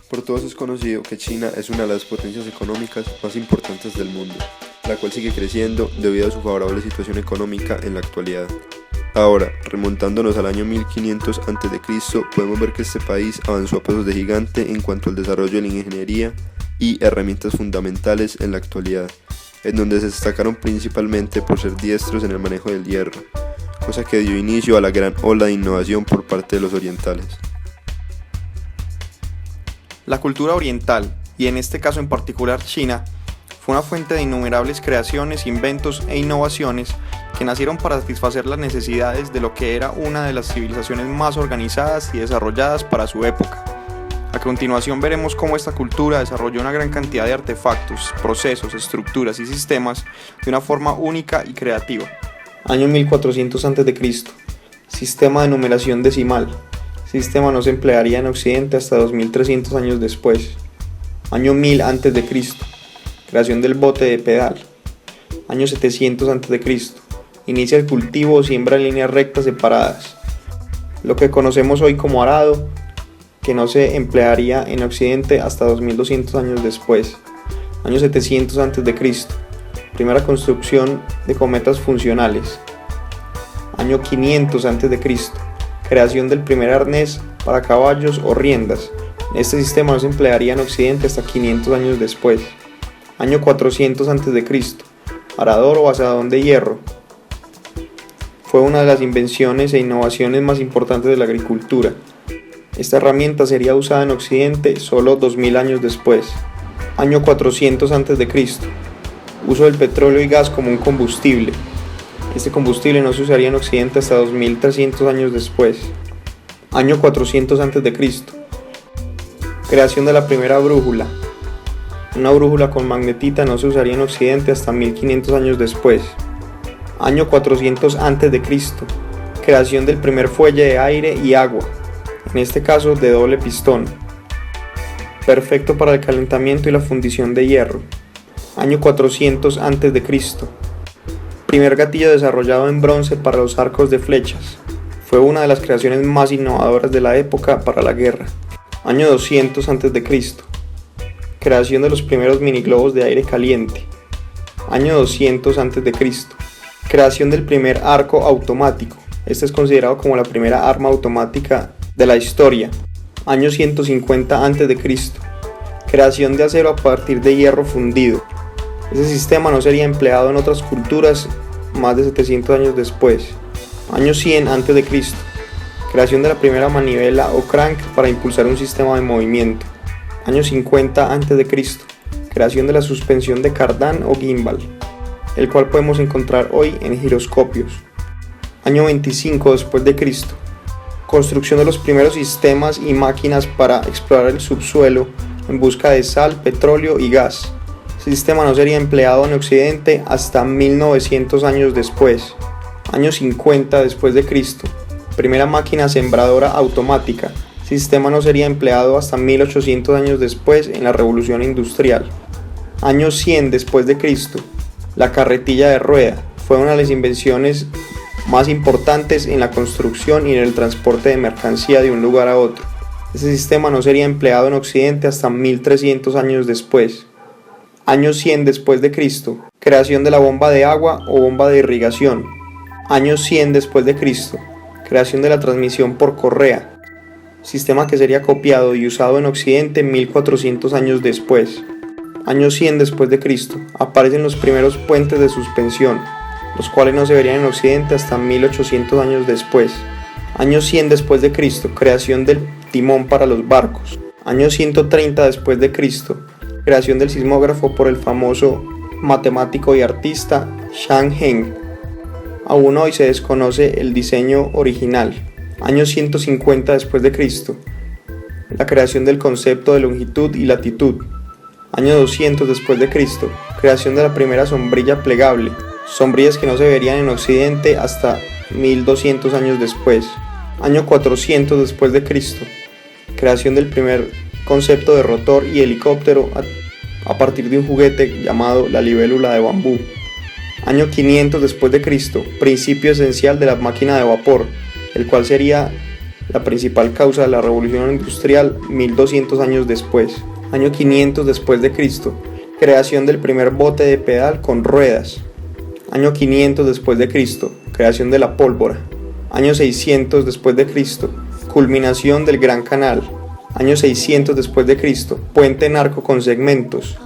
Por todos es conocido que China es una de las potencias económicas más importantes del mundo, la cual sigue creciendo debido a su favorable situación económica en la actualidad. Ahora, remontándonos al año 1500 a.C., podemos ver que este país avanzó a pasos de gigante en cuanto al desarrollo de la ingeniería y herramientas fundamentales en la actualidad, en donde se destacaron principalmente por ser diestros en el manejo del hierro, cosa que dio inicio a la gran ola de innovación por parte de los orientales. La cultura oriental, y en este caso en particular China, fue una fuente de innumerables creaciones, inventos e innovaciones que nacieron para satisfacer las necesidades de lo que era una de las civilizaciones más organizadas y desarrolladas para su época. A continuación veremos cómo esta cultura desarrolló una gran cantidad de artefactos, procesos, estructuras y sistemas de una forma única y creativa. Año 1400 a.C. Sistema de numeración decimal. Sistema no se emplearía en Occidente hasta 2300 años después. Año 1000 a.C. Creación del bote de pedal. Año 700 a.C. Inicia el cultivo o siembra en líneas rectas separadas. Lo que conocemos hoy como arado, que no se emplearía en Occidente hasta 2200 años después. Año 700 a.C. Primera construcción de cometas funcionales. Año 500 a.C. Creación del primer arnés para caballos o riendas. Este sistema no se emplearía en Occidente hasta 500 años después. Año 400 a.C. Arador o asadón de hierro. Fue una de las invenciones e innovaciones más importantes de la agricultura. Esta herramienta sería usada en Occidente solo 2000 años después. Año 400 a.C. Uso del petróleo y gas como un combustible. Este combustible no se usaría en Occidente hasta 2300 años después. Año 400 a.C. Creación de la primera brújula. Una brújula con magnetita no se usaría en Occidente hasta 1500 años después. Año 400 a.C. Creación del primer fuelle de aire y agua, en este caso de doble pistón, perfecto para el calentamiento y la fundición de hierro. Año 400 a.C. Primer gatillo desarrollado en bronce para los arcos de flechas. Fue una de las creaciones más innovadoras de la época para la guerra. Año 200 a.C. Creación de los primeros miniglobos de aire caliente. Año 200 a.C. Creación del primer arco automático. Este es considerado como la primera arma automática de la historia. Año 150 a.C. Creación de acero a partir de hierro fundido. Este sistema no sería empleado en otras culturas más de 700 años después. Año 100 a.C. Creación de la primera manivela o crank para impulsar un sistema de movimiento. Año 50 a.C. Creación de la suspensión de cardán o gimbal, el cual podemos encontrar hoy en giroscopios. Año 25 después de Cristo. Construcción de los primeros sistemas y máquinas para explorar el subsuelo en busca de sal, petróleo y gas. Este sistema no sería empleado en Occidente hasta 1900 años después. Año 50 después de Cristo. Primera máquina sembradora automática. Este sistema no sería empleado hasta 1800 años después en la Revolución Industrial. Año 100 después de Cristo. La carretilla de rueda fue una de las invenciones más importantes en la construcción y en el transporte de mercancía de un lugar a otro. Este sistema no sería empleado en Occidente hasta 1300 años después. Año 100 después de Cristo. Creación de la bomba de agua o bomba de irrigación. Año 100 después de Cristo. Creación de la transmisión por correa. Sistema que sería copiado y usado en Occidente 1400 años después. Año 100 después de Cristo. Aparecen los primeros puentes de suspensión, los cuales no se verían en Occidente hasta 1800 años después. Año 100 después de Cristo. Creación del timón para los barcos. Año 130 después de Cristo. Creación del sismógrafo por el famoso matemático y artista Zhang Heng. Aún hoy se desconoce el diseño original. Año 150 después de Cristo. La creación del concepto de longitud y latitud. Año 200 después de Cristo. Creación de la primera sombrilla plegable. Sombrillas que no se verían en Occidente hasta 1200 años después. Año 400 después de Cristo. Creación del primer concepto de rotor y helicóptero a partir de un juguete llamado la libélula de bambú. Año 500 después de Cristo. Principio esencial de la máquina de vapor, el cual sería la principal causa de la revolución industrial 1200 años después. Año 500 después de Cristo, creación del primer bote de pedal con ruedas. Año 500 después de Cristo, creación de la pólvora. Año 600 después de Cristo, culminación del Gran Canal. Año 600 después de Cristo, puente en arco con segmentos.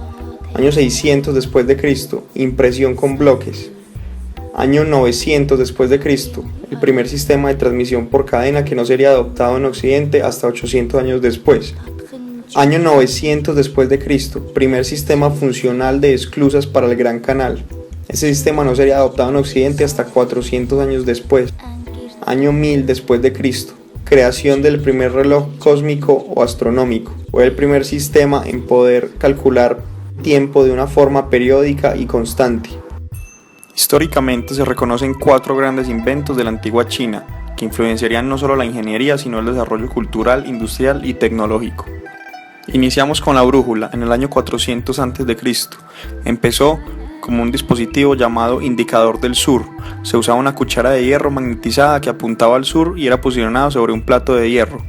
Año 600 después de Cristo, impresión con bloques. Año 900 después de Cristo, el primer sistema de transmisión por cadena que no sería adoptado en Occidente hasta 800 años después. Año 900 después de Cristo, primer sistema funcional de esclusas para el Gran Canal. Ese sistema no sería adoptado en Occidente hasta 400 años después. Año 1000 después de Cristo, creación del primer reloj cósmico o astronómico. Fue el primer sistema en poder calcular tiempo de una forma periódica y constante. Históricamente se reconocen 4 grandes inventos de la antigua China, que influenciarían no solo la ingeniería, sino el desarrollo cultural, industrial y tecnológico. Iniciamos con la brújula en el año 400 a.C. Empezó como un dispositivo llamado indicador del sur. Se usaba una cuchara de hierro magnetizada que apuntaba al sur y era posicionado sobre un plato de hierro.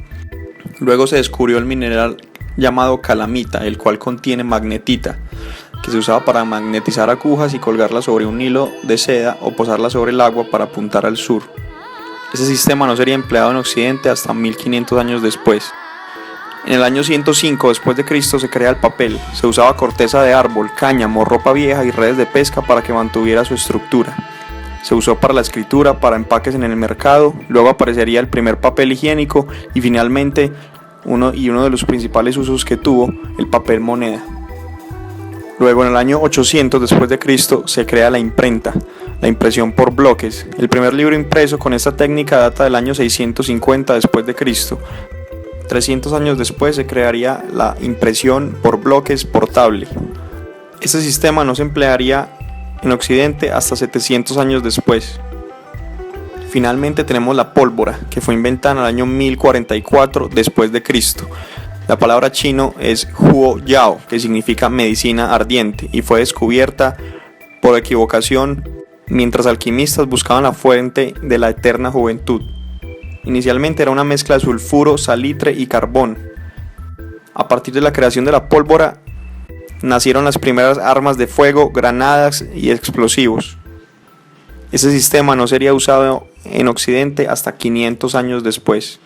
Luego se descubrió el mineral llamado calamita, el cual contiene magnetita, que se usaba para magnetizar agujas y colgarlas sobre un hilo de seda o posarlas sobre el agua para apuntar al sur. Ese sistema no sería empleado en Occidente hasta 1500 años después. En el año 105 después de Cristo se crea el papel. Se usaba corteza de árbol, cáñamo, ropa vieja y redes de pesca para que mantuviera su estructura. Se usó para la escritura, para empaques en el mercado, luego aparecería el primer papel higiénico y finalmente uno de los principales usos que tuvo, el papel moneda. Luego en el año 800 después de Cristo se crea la imprenta, la impresión por bloques. El primer libro impreso con esta técnica data del año 650 después de Cristo. 300 años después se crearía la impresión por bloques portable. Este sistema no se emplearía en Occidente hasta 700 años después. Finalmente tenemos la pólvora, que fue inventada en el año 1044 después de Cristo. La palabra chino es Huo Yao, que significa medicina ardiente, y fue descubierta por equivocación mientras alquimistas buscaban la fuente de la eterna juventud. Inicialmente era una mezcla de sulfuro, salitre y carbón. A partir de la creación de la pólvora, nacieron las primeras armas de fuego, granadas y explosivos. Ese sistema no sería usado en Occidente hasta 500 años después.